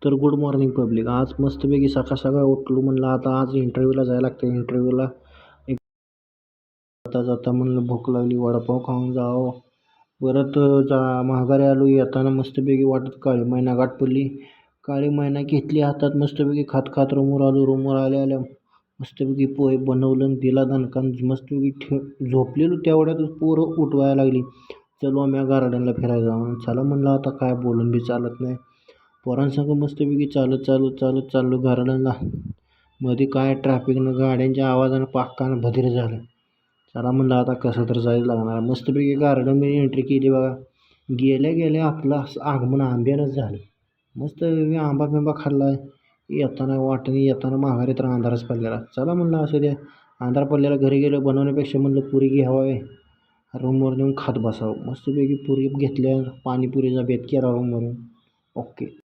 तर good morning public. आज मस्तपैकी सकाळ सकाळ उठलो, म्हणलं आता आज इंटरव्ह्यूला जायला लागतं. इंटरव्ह्यूला जाता जाता म्हणलं भूक लागली, वडापाव खाऊन जावं. परत माघारी आलो. येताना मस्तपैकी वाटत काळी मैना गाठ पडली. काळी मैना घेतली हातात, मस्तपैकी खात खात रूमवर आलो. रूमवर आल्या आल्या मस्तपैकी पोहे बनवलं आणि दिला दणकान. मस्तपैकी झोपलेलो तेवढ्यातच पोरं उठवायला लागली. चलो आम्ही गार्डनला फिरायला जाऊ. चला म्हणलं आता काय बोलून बी चालत नाही. पोरांसंग मस्तपैकी चालत चालत चालत चाललो गार्डनला. मध्ये काय ट्रॅफिकनं गाड्यांच्या आवाजानं पाक कान बधीर झालं. चला म्हणलं आता कसं तर जायला लागणार. मस्तपैकी गार्डनमध्ये एंट्री केली बघा. गेल्या गेल्या आपलं असं आगमन आंब्यानंच झालं. मस्त आंबा बिंबा खाल्ला. येताना वाटेने येताना माघारी तर अंधारच पडलेला. चला म्हणलं असं द्या, अंधार पडलेला घरी गेलं बनवण्यापेक्षा म्हणलं पुरी घ्यावं, रूमवर नेऊन खात बसावं. मस्तपैकी पुरी घेतल्या, पाणीपुरीचा बेत केला रूमवरून. ओके.